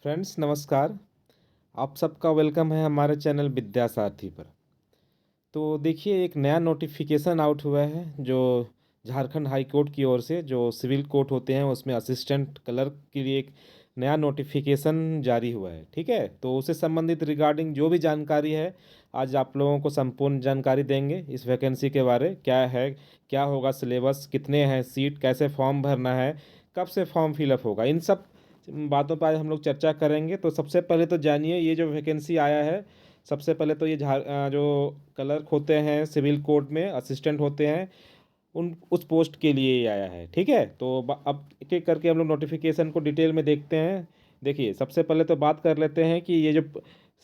Friends नमस्कार। आप सबका वेलकम है हमारे चैनल विद्या सारथी पर। तो देखिए एक नया नोटिफिकेशन आउट हुआ है जो झारखंड हाई कोर्ट की ओर से जो सिविल कोर्ट होते हैं उसमें असिस्टेंट क्लर्क के लिए एक नया नोटिफिकेशन जारी हुआ है। ठीक है, तो उससे संबंधित रिगार्डिंग जो भी जानकारी है आज आप लोगों को संपूर्ण जानकारी देंगे इस वैकेंसी के बारे क्या है, क्या होगा सिलेबस, कितने हैं सीट, कैसे फॉर्म भरना है, कब से फॉर्म फिलअप होगा, इन सब बातों पर आज हम लोग चर्चा करेंगे। तो सबसे पहले तो जानिए ये जो वैकेंसी आया है, सबसे पहले तो ये जो क्लर्क होते हैं सिविल कोर्ट में असिस्टेंट होते हैं उन उस पोस्ट के लिए ही आया है। ठीक है, तो अब एक एक करके हम लोग नोटिफिकेशन को डिटेल में देखते हैं। देखिए सबसे पहले तो बात कर लेते हैं कि ये जो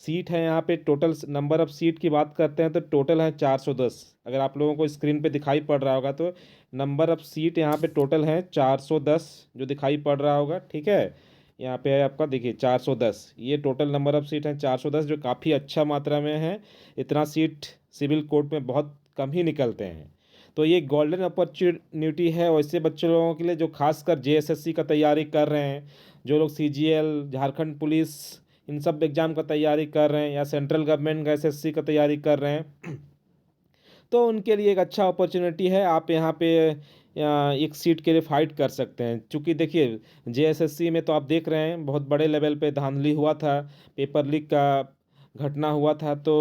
सीट है यहाँ पे टोटल नंबर ऑफ सीट की बात करते हैं तो टोटल है 410। अगर आप लोगों को स्क्रीन पे दिखाई पड़ रहा होगा तो नंबर ऑफ सीट यहाँ पे टोटल है 410 जो दिखाई पड़ रहा होगा। ठीक है, यहाँ पे है आपका देखिए 410, ये टोटल नंबर ऑफ सीट है 410 जो काफ़ी अच्छा मात्रा में है। इतना सीट सिविल कोर्ट में बहुत कम ही निकलते हैं। तो ये गोल्डन अपॉर्चुनिटी है वैसे बच्चों लोगों के लिए जो खासकर जेएसएससी का तैयारी कर रहे हैं, जो लोग सीजीएल, झारखंड पुलिस इन सब एग्ज़ाम का तैयारी कर रहे हैं या सेंट्रल गवर्नमेंट का एसएससी का तैयारी कर रहे हैं तो उनके लिए एक अच्छा अपॉर्चुनिटी है। आप यहाँ पे एक सीट के लिए फाइट कर सकते हैं। क्योंकि देखिए जेएसएससी में तो आप देख रहे हैं बहुत बड़े लेवल पे धांधली हुआ था, पेपर लीक का घटना हुआ था। तो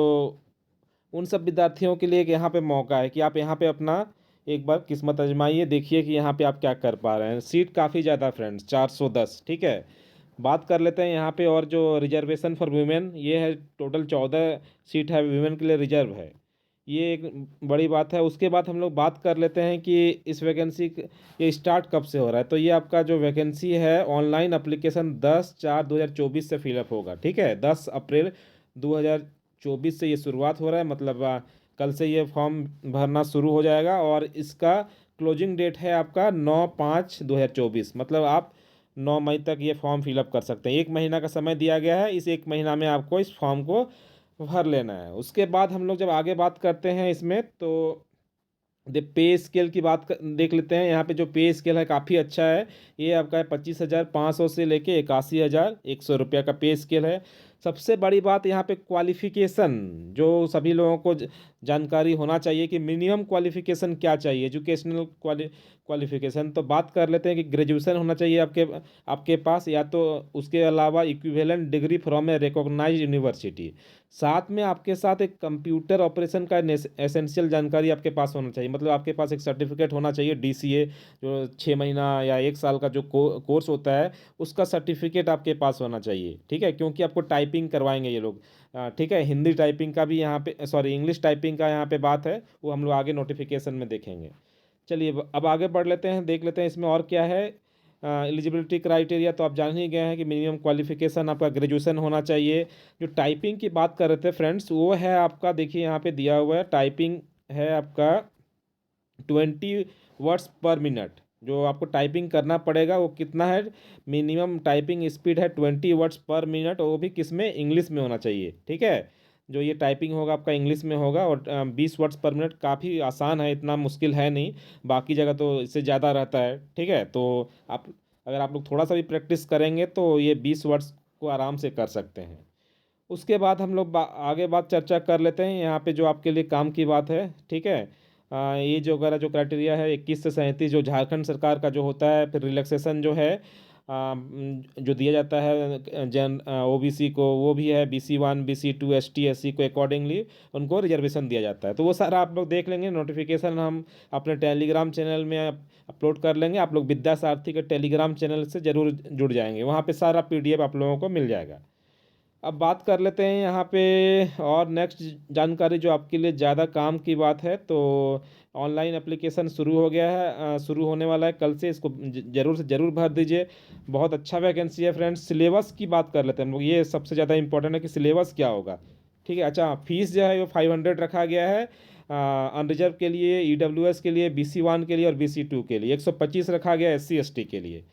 उन सब विद्यार्थियों के लिए एक यहाँ पे मौका है कि आप यहाँ पे अपना एक बार किस्मत आजमाइए, देखिए कि यहाँ पे आप क्या कर पा रहे हैं। सीट काफ़ी ज़्यादा फ्रेंड्स 410। ठीक है, बात कर लेते हैं यहाँ पे और जो रिजर्वेशन फॉर वीमेन ये है, टोटल 14 सीट है वीमेन के लिए रिजर्व है, ये एक बड़ी बात है। उसके बाद हम लोग बात कर लेते हैं कि इस वैकेंसी ये स्टार्ट कब से हो रहा है। तो ये आपका जो वैकेंसी है ऑनलाइन अप्लीकेशन 10/4/2024 से फिलअप होगा। ठीक है, 10 अप्रैल 2024 से ये शुरुआत हो रहा है, मतलब कल से ये फॉर्म भरना शुरू हो जाएगा और इसका क्लोजिंग डेट है आपका 9/5/2024, मतलब आप 9 मई तक ये फॉर्म फिलअप कर सकते हैं। एक महीना का समय दिया गया है, इस एक महीना में आपको इस फॉर्म को भर लेना है। उसके बाद हम लोग जब आगे बात करते हैं इसमें तो पे स्केल की देख लेते हैं। यहाँ पे जो पे स्केल है काफ़ी अच्छा है। ये आपका है 25,500 से लेके 81,100 रुपया का पे स्केल है। सबसे बड़ी बात यहाँ पे क्वालिफिकेशन, जो सभी लोगों को जानकारी होना चाहिए कि मिनिमम क्वालिफिकेशन क्या चाहिए, एजुकेशनल क्वालिफिकेशन। तो बात कर लेते हैं कि ग्रेजुएशन होना चाहिए आपके आपके पास, या तो उसके अलावा equivalent degree from a recognised university. साथ में आपके साथ एक कंप्यूटर ऑपरेशन का एसेंशियल जानकारी आपके पास होना चाहिए, मतलब आपके पास एक सर्टिफिकेट होना चाहिए डीसीए, जो 6 महीना या 1 साल का जो कोर्स होता है उसका सर्टिफिकेट आपके पास होना चाहिए। ठीक है, क्योंकि आपको टाइपिंग करवाएंगे ये लोग। ठीक है, हिंदी टाइपिंग का भी यहाँ पे, सॉरी इंग्लिश टाइपिंग का यहाँ पे बात है, वो हम लोग आगे नोटिफिकेशन में देखेंगे। चलिए अब आगे बढ़ लेते हैं, देख लेते हैं इसमें और क्या है। एलिजिबिलिटी क्राइटेरिया तो आप जान ही गए हैं कि मिनिमम क्वालिफिकेशन आपका ग्रेजुएशन होना चाहिए। जो टाइपिंग की बात कर रहे थे फ्रेंड्स वो है आपका, देखिए यहाँ पे दिया हुआ है टाइपिंग है आपका 20 वर्ड्स पर मिनट। जो आपको टाइपिंग करना पड़ेगा वो कितना है, मिनिमम टाइपिंग स्पीड है 20 वर्ड्स पर मिनट, और वो भी किस में, इंग्लिश में होना चाहिए। ठीक है, जो ये टाइपिंग होगा आपका इंग्लिश में होगा। और 20 वर्ड्स पर मिनट काफ़ी आसान है, इतना मुश्किल है नहीं, बाकी जगह तो इससे ज़्यादा रहता है। ठीक है, तो आप अगर आप लोग थोड़ा सा भी प्रैक्टिस करेंगे तो ये 20 वर्ड्स को आराम से कर सकते हैं। उसके बाद हम लोग आगे बात चर्चा कर लेते हैं यहाँ पे जो आपके लिए काम की बात है। ठीक है, ये जो वगैरह जो क्राइटेरिया है 21 से 37 जो झारखंड सरकार का जो होता है, फिर रिलैक्सेशन जो है जो दिया जाता है जन ओबीसी को, वो भी है BC1 BC2 ST SC को अकॉर्डिंगली उनको रिजर्वेशन दिया जाता है। तो वो सारा आप लोग देख लेंगे, नोटिफिकेशन हम अपने टेलीग्राम चैनल में अपलोड कर लेंगे। आप लोग विद्या सारथी के टेलीग्राम चैनल से ज़रूर जुड़ जाएंगे, वहाँ पे सारा PDF आप लोगों को मिल जाएगा। अब बात कर लेते हैं यहाँ पे और नेक्स्ट जानकारी जो आपके लिए ज़्यादा काम की बात है। तो ऑनलाइन एप्लीकेशन शुरू हो गया है, शुरू होने वाला है कल से, इसको ज़रूर से ज़रूर भर दीजिए। बहुत अच्छा वैकेंसी है फ्रेंड्स। सिलेबस की बात कर लेते हैं हम लोग, ये सबसे ज़्यादा इंपॉर्टेंट है कि सिलेबस क्या होगा। ठीक है, अच्छा फीस जो है वो 500 रखा गया है अनरिजर्व के लिए, EWS के लिए, BC1 के लिए और BC2 के लिए 125 रखा गया SC ST के लिए।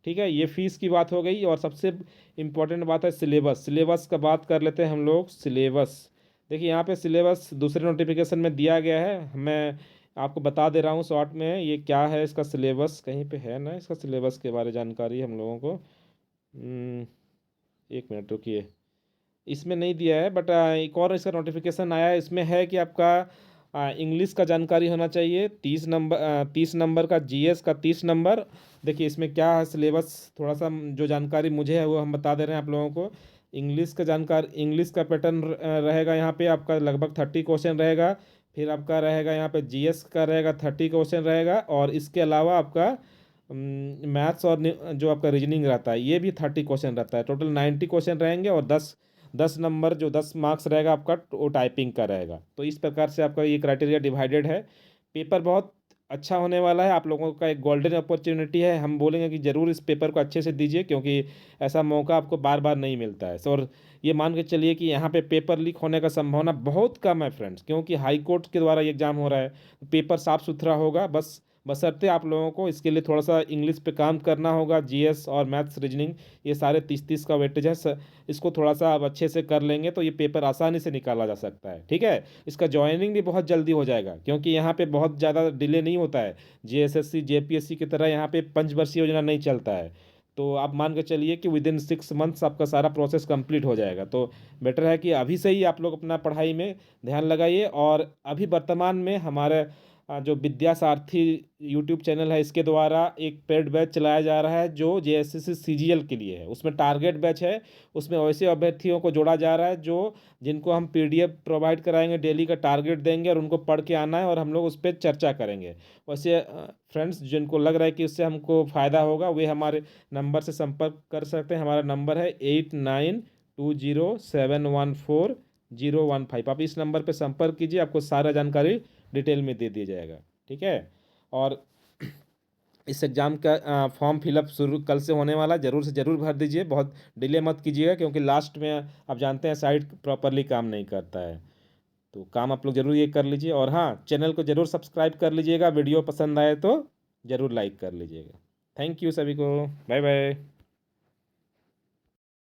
ठीक है, ये फीस की बात हो गई। और सबसे इम्पोर्टेंट बात है सिलेबस। सिलेबस का बात कर लेते हैं हम लोग। सिलेबस देखिए यहाँ पे सिलेबस दूसरे नोटिफिकेशन में दिया गया है, मैं आपको बता दे रहा हूँ शॉर्ट में ये क्या है इसका सिलेबस। कहीं पे है ना इसका सिलेबस के बारे जानकारी हम लोगों को। एक मिनट रुकिए, इसमें नहीं दिया है बट एक और इसका नोटिफिकेशन आया है, इसमें है कि आपका इंग्लिश का जानकारी होना चाहिए 30 नंबर का, जीएस का 30 नंबर। देखिए इसमें क्या है सिलेबस, थोड़ा सा जो जानकारी मुझे है वो हम बता दे रहे हैं आप लोगों को। इंग्लिश का पैटर्न रहेगा यहाँ पे आपका लगभग 30 क्वेश्चन रहेगा। फिर आपका रहेगा यहाँ पे जीएस का रहेगा 30 क्वेश्चन रहेगा, और इसके अलावा आपका मैथ्स और जो आपका रीजनिंग रहता है ये भी 30 क्वेश्चन रहता है। टोटल 90 क्वेश्चन रहेंगे, और 10 नंबर जो 10 मार्क्स रहेगा आपका वो टाइपिंग का रहेगा। तो इस प्रकार से आपका ये क्राइटेरिया डिवाइडेड है। पेपर बहुत अच्छा होने वाला है, आप लोगों का एक गोल्डन अपॉर्चुनिटी है। हम बोलेंगे कि ज़रूर इस पेपर को अच्छे से दीजिए, क्योंकि ऐसा मौका आपको बार बार नहीं मिलता है। और ये मान के चलिए कि यहाँ पे पेपर लीक होने का संभावना बहुत कम है फ्रेंड्स, क्योंकि हाई कोर्ट के द्वारा ये एग्ज़ाम हो रहा है। पेपर साफ़ सुथरा होगा, बस बशर्ते आप लोगों को इसके लिए थोड़ा सा इंग्लिश पे काम करना होगा। जीएस और मैथ्स रीजनिंग ये सारे 30-30 का वेटेज है, इसको थोड़ा सा आप अच्छे से कर लेंगे तो ये पेपर आसानी से निकाला जा सकता है। ठीक है, इसका ज्वाइनिंग भी बहुत जल्दी हो जाएगा, क्योंकि यहाँ पे बहुत ज़्यादा डिले नहीं होता है। जेएसएससी जेपीएससी की तरह यहाँ पे पंचवर्षीय योजना नहीं चलता है। तो आप मान के चलिए कि विदिन 6 मंथ्स आपका सारा प्रोसेस कंप्लीट हो जाएगा। तो बेटर है कि अभी से ही आप लोग अपना पढ़ाई में ध्यान लगाइए। और अभी वर्तमान में हमारे जो विद्या सारथी यूट्यूब चैनल है, इसके द्वारा एक पेड बैच चलाया जा रहा है जो जेएसएससी सीजीएल के लिए है। उसमें टारगेट बैच है, उसमें वैसे अभ्यर्थियों को जोड़ा जा रहा है जो जिनको हम पीडीएफ प्रोवाइड कराएंगे, डेली का टारगेट देंगे और उनको पढ़ के आना है, और हम लोग उस पर चर्चा करेंगे। वैसे फ्रेंड्स जिनको लग रहा है कि इससे हमको फ़ायदा होगा, वे हमारे नंबर से संपर्क कर सकते हैं। हमारा नंबर है 8920714015। आप इस नंबर पर संपर्क कीजिए, आपको सारा जानकारी डिटेल में दे दिया जाएगा। ठीक है, और इस एग्ज़ाम का फॉर्म फिलअप शुरू कल से होने वाला है, ज़रूर से ज़रूर भर दीजिए, बहुत डिले मत कीजिएगा, क्योंकि लास्ट में आप जानते हैं साइट प्रॉपरली काम नहीं करता है। तो काम आप लोग ज़रूर ये कर लीजिए, और हाँ, चैनल को ज़रूर सब्सक्राइब कर लीजिएगा। वीडियो पसंद आए तो ज़रूर लाइक कर लीजिएगा। थैंक यू सभी को, बाय बाय।